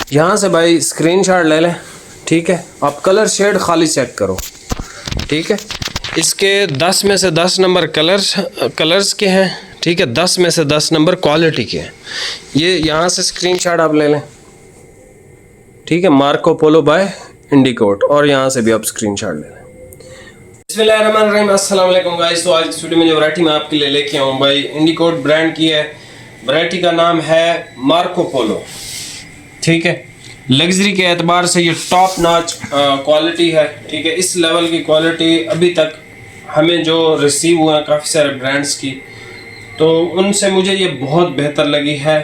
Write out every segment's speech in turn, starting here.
यहाँ से भाई स्क्रीनशॉट ले लें, ठीक है। आप कलर शेड खाली चेक करो, ठीक है। इसके 10 में से 10 नंबर कलर्स के हैं, ठीक है। 10 में से 10 नंबर क्वालिटी के हैं। ये यहाँ से स्क्रीनशॉट आप ले लें, ठीक है। मार्को पोलो बाय इंडिकोट, और यहाँ से भी आप स्क्रीनशॉट ले लें। बिस्मिल्लाहिर्रहमानिर्रहीम, अस्सलाम वालेकुम गाइस। तो आज इस वीडियो में जो वैरायटी मैं आपके लिए लेके आऊँ भाई, इंडिकोट ब्रांड की है। वैरायटी का नाम है मार्को पोलो, ठीक है। लग्जरी के एतबार से ये टॉप नॉच क्वालिटी है, ठीक है। इस लेवल की क्वालिटी अभी तक हमें जो रिसीव हुआ है काफ़ी सारे ब्रांड्स की, तो उनसे मुझे ये बहुत बेहतर लगी है।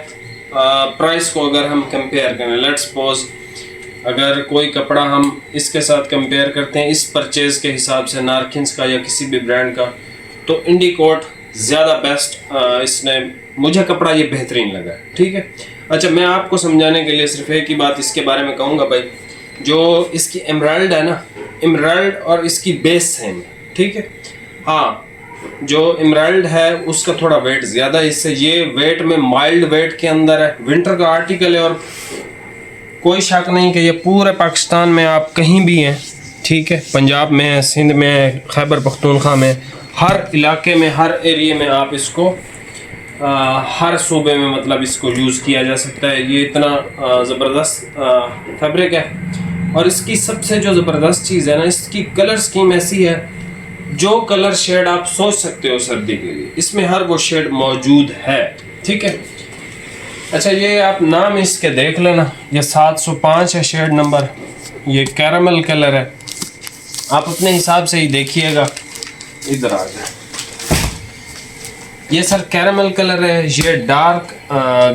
प्राइस को अगर हम कंपेयर करें, लेट्स सपोज अगर कोई कपड़ा हम इसके साथ कंपेयर करते हैं इस परचेज़ के हिसाब से, नारकिन्स का या किसी भी ब्रांड का, तो इंडिकोट ज़्यादा बेस्ट इसने मुझे कपड़ा ये बेहतरीन लगा, ठीक है। अच्छा, मैं आपको समझाने के लिए सिर्फ एक ही बात इसके बारे में कहूँगा भाई, जो इसकी एमराल्ड है ना, एमराल्ड और इसकी बेस सेम है, ठीक है। हाँ, जो एमराल्ड है उसका थोड़ा वेट ज़्यादा है इससे, ये वेट में माइल्ड वेट के अंदर है। विंटर का आर्टिकल है और कोई शक नहीं कि ये पूरे पाकिस्तान में आप कहीं भी हैं, ठीक है। पंजाब में है, सिंध में है, खैबर पख्तूनख्वा में, हर इलाके में, हर एरिए में आप इसको हर सूबे में मतलब इसको यूज़ किया जा सकता है। ये इतना ज़बरदस्त फैब्रिक है। और इसकी सबसे जो ज़बरदस्त चीज़ है ना, इसकी कलर स्कीम ऐसी है, जो कलर शेड आप सोच सकते हो सर्दी के लिए, इसमें हर वो शेड मौजूद है, ठीक है। अच्छा, ये आप नाम इसके देख लेना, ये 705 है शेड नंबर, ये कैरामल कलर है। आप अपने हिसाब से ही देखिएगा, इधर आ जाए। ये सर कैरामल कलर है, ये डार्क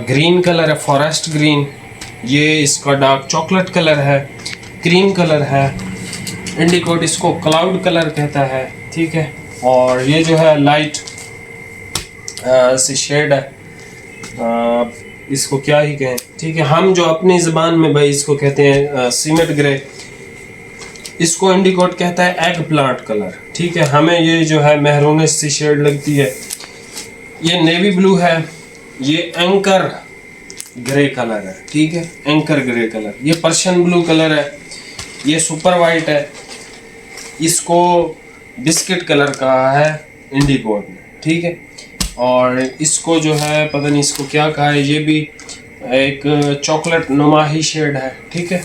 ग्रीन कलर है, फॉरेस्ट ग्रीन। ये इसका डार्क चॉकलेट कलर है, क्रीम कलर है। इंडिकोट इसको क्लाउड कलर कहता है, ठीक है। और ये जो है लाइट सी शेड है, इसको क्या ही कहें, ठीक है। हम जो अपनी ज़बान में भाई इसको कहते हैं सीमेंट ग्रे, इसको इंडिकोट कहता है एग प्लांट कलर, ठीक है। हमें ये जो है मेहरूनिश सी शेड लगती है। ये नेवी ब्लू है, ये एंकर ग्रे कलर है, ठीक है, एंकर ग्रे कलर। ये पर्शियन ब्लू कलर है, ये सुपर वाइट है, इसको बिस्किट कलर कहा है इंडिकोट में, ठीक है। और इसको जो है पता नहीं इसको क्या कहा है, ये भी एक चॉकलेट नुमाही शेड है, ठीक है।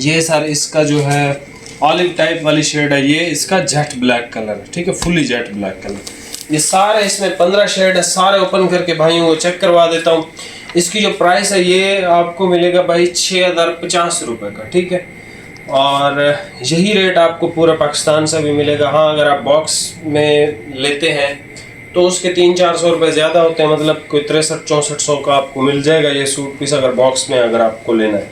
ये सर इसका जो है ऑलिव टाइप वाली शेड है, ये इसका जेट ब्लैक कलर है, ठीक है, फुली जेट ब्लैक कलर। ये सारे इसमें 15 शेड है, सारे ओपन करके भाइयों को चेक करवा देता हूँ। इसकी जो प्राइस है ये आपको मिलेगा भाई 6050 रुपये का, ठीक है। और यही रेट आपको पूरे पाकिस्तान से भी मिलेगा। हाँ, अगर आप बॉक्स में लेते हैं तो उसके 300-400 रुपये ज़्यादा होते हैं, मतलब कोई 6300-6400 का आपको मिल जाएगा ये सूट पीस, अगर बॉक्स में अगर आपको लेना है।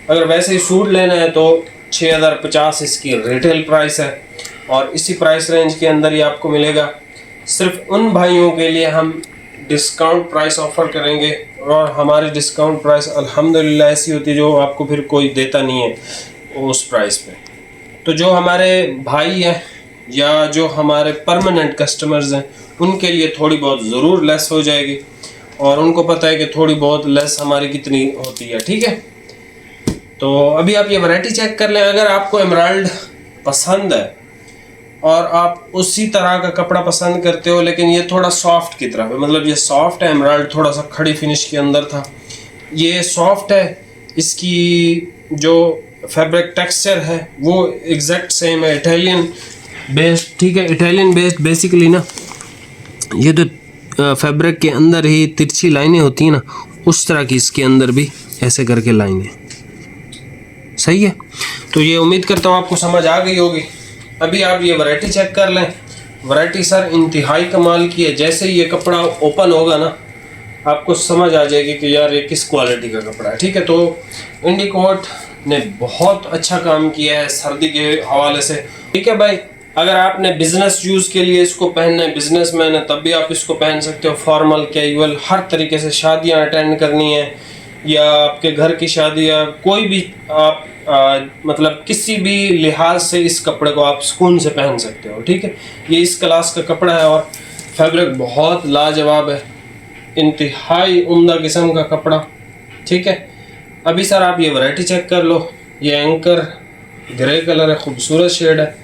अगर वैसे ही सूट लेना है तो 6050 इसकी रिटेल प्राइस है। और इसी प्राइस रेंज के अंदर ही आपको मिलेगा। सिर्फ उन भाइयों के लिए हम डिस्काउंट प्राइस ऑफ़र करेंगे, और हमारी डिस्काउंट प्राइस अल्हम्दुलिल्लाह ऐसी होती है जो आपको फिर कोई देता नहीं है उस प्राइस पे। तो जो हमारे भाई हैं या जो हमारे परमानेंट कस्टमर्स हैं, उनके लिए थोड़ी बहुत ज़रूर लेस हो जाएगी, और उनको पता है कि थोड़ी बहुत लेस हमारी कितनी होती है, ठीक है। तो अभी आप ये वैरायटी चेक कर लें। अगर आपको एमराल्ड पसंद है और आप उसी तरह का कपड़ा पसंद करते हो, लेकिन ये थोड़ा सॉफ्ट की तरफ है, मतलब ये सॉफ्ट है, एमराल्ड थोड़ा सा खड़ी फिनिश के अंदर था, ये सॉफ्ट है। इसकी जो फैब्रिक टेक्सचर है वो एग्जैक्ट सेम है, इटालियन बेस्ड, ठीक है। इटालियन बेस्ड बेसिकली ना, ये तो फैब्रिक के अंदर ही तिरछी लाइनें होती हैं ना, उस तरह की इसके अंदर भी ऐसे करके लाइनें, सही है। तो ये उम्मीद करता हूँ आपको समझ आ गई होगी। अभी आप ये वैरायटी चेक कर लें। वैरायटी सर इंतहाई कमाल की है। जैसे ही ये कपड़ा ओपन होगा ना, आपको समझ आ जाएगी कि यार ये किस क्वालिटी का कपड़ा है, ठीक है। तो इंडिकोट ने बहुत अच्छा काम किया है सर्दी के हवाले से, ठीक है भाई। अगर आपने बिजनेस यूज़ के लिए इसको पहनना है, बिजनेस मैन है, तब भी आप इसको पहन सकते हो। फॉर्मल, कैजुअल, हर तरीके से शादियाँ अटेंड करनी है, या आपके घर की शादी, या कोई भी आप मतलब किसी भी लिहाज से इस कपड़े को आप सुकून से पहन सकते हो, ठीक है। ये इस क्लास का कपड़ा है और फैब्रिक बहुत लाजवाब है, इंतहाई उम्दा किस्म का कपड़ा, ठीक है। अभी सर आप ये वैरायटी चेक कर लो, ये एंकर ग्रे कलर है, खूबसूरत शेड है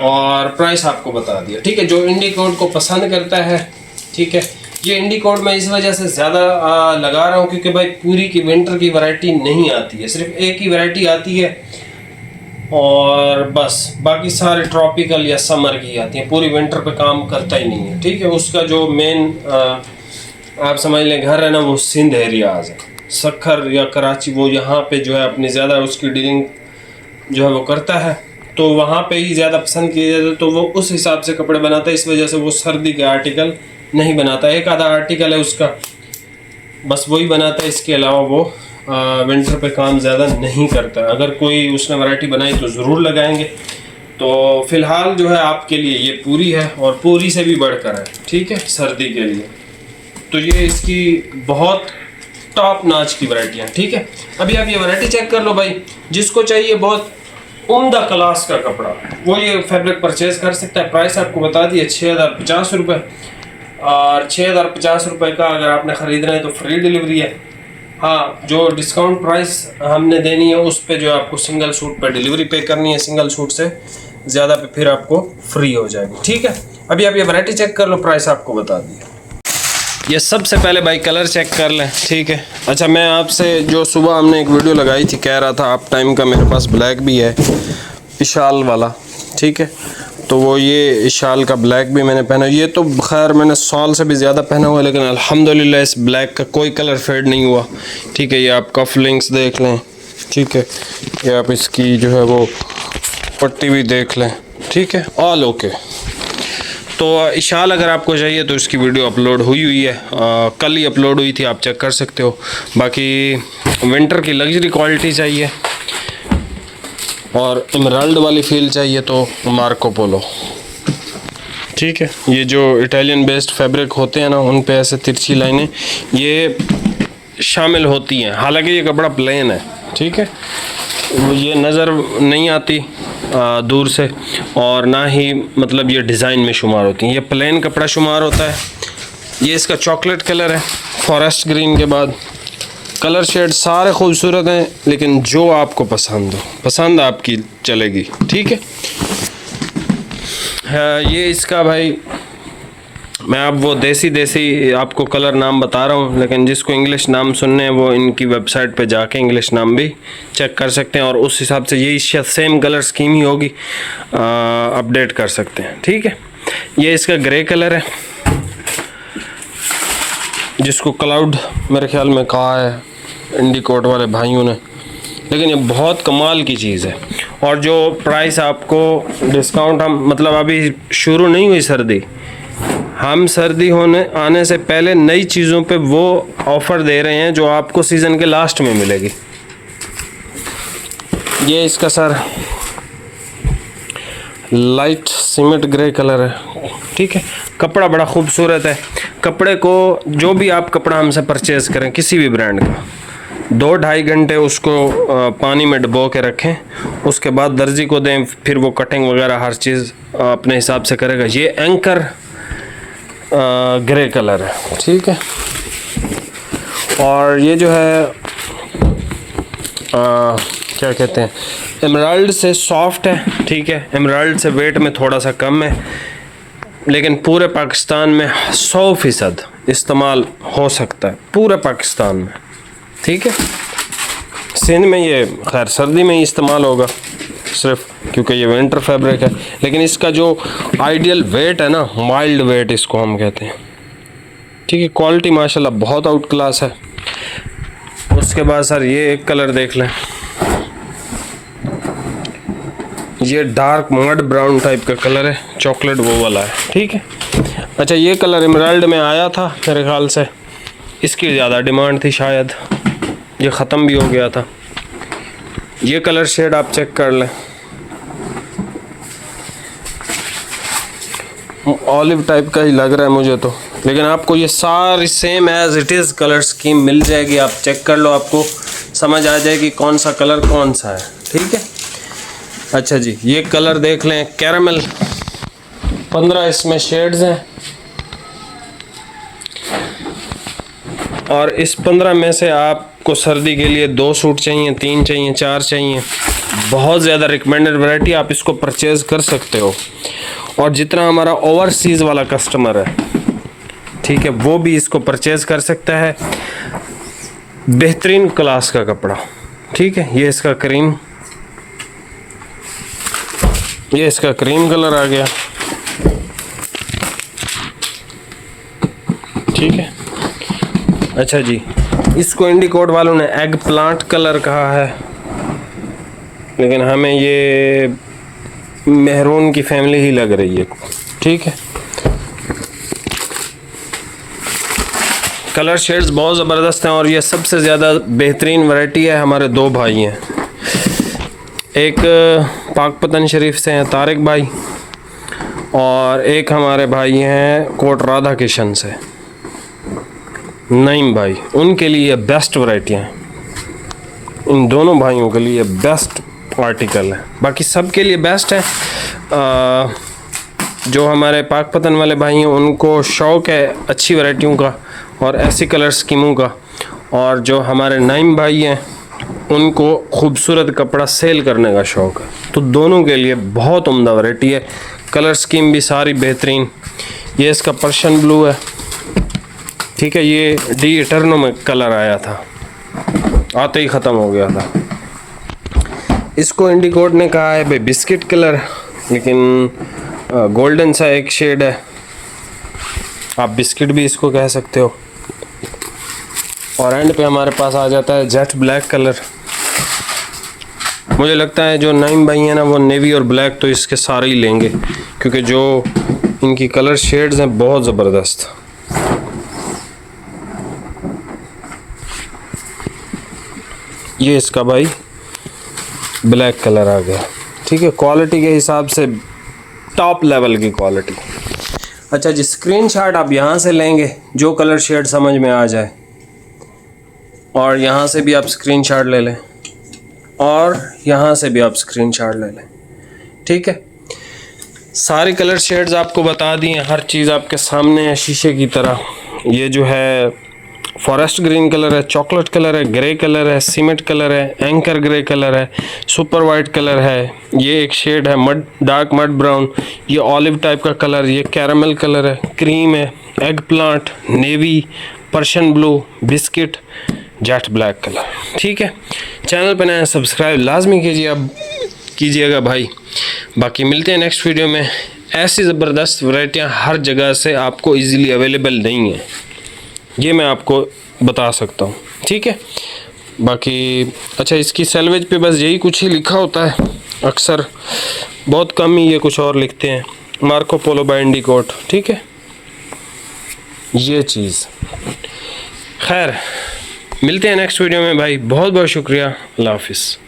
और प्राइस आपको बता दिया। ठीक है, जो इंडिकोट को पसंद करता है, ठीक है, ये इंडिकोट मैं इस वजह से ज़्यादा लगा रहा हूँ क्योंकि भाई पूरी की विंटर की वैरायटी नहीं आती है, सिर्फ एक ही वैरायटी आती है और बस बाकी सारे ट्रॉपिकल या समर की आती है, पूरी विंटर पे काम करता ही नहीं है। ठीक है, उसका जो मेन आप समझ लें घर है ना, वो सिंध एरियाज है, सखर या कराची, वो यहाँ पे जो है अपनी ज़्यादा उसकी डीलिंग जो है वो करता है, तो वहाँ पे ही ज़्यादा पसंद किए जाते, तो वो उस हिसाब से कपड़े बनाता है, इस वजह से वो सर्दी के आर्टिकल नहीं बनाता। एक आधा आर्टिकल है उसका, बस वही बनाता है, इसके अलावा वो विंटर पे काम ज़्यादा नहीं करता। अगर कोई उसने वैरायटी बनाई तो ज़रूर लगाएंगे। तो फ़िलहाल जो है आपके लिए ये पूरी है और पूरी से भी बढ़कर है, ठीक है, सर्दी के लिए। तो ये इसकी बहुत टॉप नाच की वैरायटी है। ठीक है, अभी आप ये वैरायटी चेक कर लो भाई, जिसको चाहिए बहुत उम्दा क्लास का कपड़ा वो ये फैब्रिक परचेज कर सकता है। प्राइस आपको बता दिए 6050 रुपये, और 6050 रुपये का अगर आपने ख़रीदना है तो फ्री डिलीवरी है। हाँ, जो डिस्काउंट प्राइस हमने देनी है उस पे जो आपको सिंगल सूट पे डिलीवरी पे करनी है, सिंगल सूट से ज़्यादा पे फिर आपको फ्री हो जाएगी। ठीक है, अभी आप ये वैरायटी चेक कर लो, प्राइस आपको बता दिए। ये सबसे पहले भाई कलर चेक कर लें, ठीक है। अच्छा, मैं आपसे जो सुबह हमने एक वीडियो लगाई थी, कह रहा था आप टाइम का मेरे पास ब्लैक भी है इशाल वाला, ठीक है, तो वो ये इशाल का ब्लैक भी मैंने पहना। ये तो खैर मैंने 100 से भी ज़्यादा पहना हुआ है, लेकिन अल्हम्दुलिल्लाह इस ब्लैक का कोई कलर फेड नहीं हुआ। ठीक है, ये आप कफ लिंक्स देख लें, ठीक है, ये आप इसकी जो है वो पट्टी भी देख लें, ठीक है, ऑल ओके। तो इशाल अगर आपको चाहिए तो इसकी वीडियो अपलोड हुई है, कल ही अपलोड हुई थी, आप चेक कर सकते हो। बाकी विंटर की लग्जरी क्वालिटी चाहिए और एमराल्ड वाली फील चाहिए तो मार्को पोलो, ठीक है। ये जो इटालियन बेस्ड फैब्रिक होते हैं ना, उन पे ऐसे तिरछी लाइनें ये शामिल होती हैं, हालांकि ये कपड़ा प्लेन है, ठीक है, ये नज़र नहीं आती दूर से, और ना ही मतलब ये डिज़ाइन में शुमार होती हैं, ये प्लेन कपड़ा शुमार होता है। ये इसका चॉकलेट कलर है फॉरेस्ट ग्रीन के बाद। कलर शेड सारे खूबसूरत हैं, लेकिन जो आपको पसंद हो, पसंद आपकी चलेगी, ठीक है। ये इसका भाई मैं अब वो देसी आपको कलर नाम बता रहा हूँ, लेकिन जिसको इंग्लिश नाम सुनने हैं वो इनकी वेबसाइट पे जाके इंग्लिश नाम भी चेक कर सकते हैं, और उस हिसाब से यही सेम कलर स्कीम ही होगी, अपडेट कर सकते हैं, ठीक है। ये इसका ग्रे कलर है, जिसको क्लाउड मेरे ख्याल में कहा है इंडिकोट वाले भाइयों ने, लेकिन ये बहुत कमाल की चीज़ है। और जो प्राइस आपको डिस्काउंट, हम मतलब अभी शुरू नहीं हुई सर्दी, हम सर्दी होने आने से पहले नई चीज़ों पे वो ऑफ़र दे रहे हैं जो आपको सीज़न के लास्ट में मिलेगी। ये इसका sir light cement grey colour है, ठीक है, कपड़ा बड़ा खूबसूरत है। कपड़े को जो भी आप कपड़ा हमसे परचेज़ करें किसी भी ब्रांड का, 2-2.5 घंटे उसको पानी में डुबो के रखें, उसके बाद दर्जी को दें, फिर वो कटिंग वगैरह हर चीज़ अपने हिसाब से करेगा। ये एंकर ग्रे कलर है, ठीक है। और ये जो है क्या कहते हैं, एमराल्ड से सॉफ्ट है, ठीक है, एमराल्ड से वेट में थोड़ा सा कम है, लेकिन पूरे पाकिस्तान में 100% इस्तेमाल हो सकता है, पूरे पाकिस्तान में, ठीक है। सिंध में ये खैर सर्दी में ही इस्तेमाल होगा सिर्फ, क्योंकि ये विंटर फैब्रिक है, लेकिन इसका जो आइडियल वेट है ना, माइल्ड वेट इसको हम कहते हैं, ठीक है। क्वालिटी माशाल्लाह बहुत आउट क्लास है। उसके बाद सर ये एक कलर देख लें, ये डार्क मड ब्राउन टाइप का कलर है, चॉकलेट वो वाला है, ठीक है। अच्छा, ये कलर एमराल्ड में आया था मेरे ख्याल से, इसकी ज़्यादा डिमांड थी शायद, ये ख़त्म भी हो गया था। ये कलर शेड आप चेक कर लें, ऑलिव टाइप का ही लग रहा है मुझे तो, लेकिन आपको ये सारी same as it is colour scheme मिल जाएगी। आप चेक कर लो, आपको समझ आ जाएगी कौन सा कलर कौन सा है, ठीक है। अच्छा जी, ये कलर देख लें, कैरामल, 15 इसमें शेड्स हैं। और इस 15 में से आपको सर्दी के लिए 2 सूट चाहिए, 3 चाहिए, 4 चाहिए, बहुत ज़्यादा रिकमेंडेड वैरायटी, आप इसको परचेज़ कर सकते हो। और जितना हमारा ओवरसीज़ वाला कस्टमर है, ठीक है, वो भी इसको परचेज़ कर सकता है। बेहतरीन क्लास का कपड़ा, ठीक है। ये इसका क्रीम कलर आ गया, ठीक है। अच्छा जी, इसको इंडिकोट वालों ने एग प्लांट कलर कहा है, लेकिन हमें ये मेहरून की फैमिली ही लग रही है, ठीक है। कलर शेड्स बहुत ज़बरदस्त हैं और ये सबसे ज़्यादा बेहतरीन वैरायटी है। हमारे 2 भाई हैं, एक पाकपतन शरीफ से हैं तारिक भाई, और एक हमारे भाई हैं कोट राधा किशन से नईम भाई। उनके लिए बेस्ट वैरायटियाँ हैं, इन दोनों भाइयों के लिए बेस्ट आर्टिकल है। बाकी सब के लिए बेस्ट है। जो हमारे पाकपतन वाले भाई हैं उनको शौक़ है अच्छी वैरायटियों का और ऐसी कलर स्कीमों का, और जो हमारे नईम भाई हैं उनको खूबसूरत कपड़ा सेल करने का शौक़ है। तो दोनों के लिए बहुत उम्दा वैरायटी है, कलर स्कीम भी सारी बेहतरीन। ये इसका पर्शियन ब्लू है, ठीक है। ये डी इटर्नो में कलर आया था, आते ही ख़त्म हो गया था। इसको इंडिकोट ने कहा है भाई बिस्किट कलर, लेकिन गोल्डन सा एक शेड है, आप बिस्किट भी इसको कह सकते हो। और एंड पे हमारे पास आ जाता है जेट ब्लैक कलर। मुझे लगता है जो नईम भाई हैं ना, वो नेवी और ब्लैक तो इसके सारे ही लेंगे, क्योंकि जो इनकी कलर शेड्स हैं बहुत ज़बरदस्त। ये इसका भाई ब्लैक कलर आ गया, ठीक है। क्वालिटी के हिसाब से टॉप लेवल की क्वालिटी। अच्छा जी, स्क्रीनशॉट आप यहाँ से लेंगे जो कलर शेड समझ में आ जाए, और यहाँ से भी आप स्क्रीनशॉट ले लें, और यहाँ से भी आप स्क्रीनशॉट ले लें, ठीक है। सारे कलर शेड्स आपको बता दिए, हर चीज़ आपके सामने है शीशे की तरह। ये जो है फॉरेस्ट ग्रीन कलर है, चॉकलेट कलर है, ग्रे कलर है, सीमेंट कलर है, एंकर ग्रे कलर है, सुपर वाइट कलर है, ये एक शेड है मड डार्क मड ब्राउन, ये ऑलिव टाइप का कलर, ये कैरामल कलर है, क्रीम है, egg plant, navy, Persian blue, biscuit, jet black colour, ठीक है। चैनल पर नया सब्सक्राइब लाजमी कीजिएगा भाई। बाकी मिलते हैं नेक्स्ट वीडियो में। ऐसी ज़बरदस्त वैरायटियाँ हर जगह से आपको इजीली अवेलेबल नहीं है, ये मैं आपको बता सकता हूँ, ठीक है। बाकी अच्छा, इसकी सेलवेज पे बस यही कुछ ही लिखा होता है, अक्सर बहुत कम ही ये कुछ और लिखते हैं, मार्को पोलो बाय इंडिकोट, ठीक है। ये चीज़ खैर, मिलते हैं नेक्स्ट वीडियो में भाई। बहुत बहुत शुक्रिया, अल्लाह हाफिज़।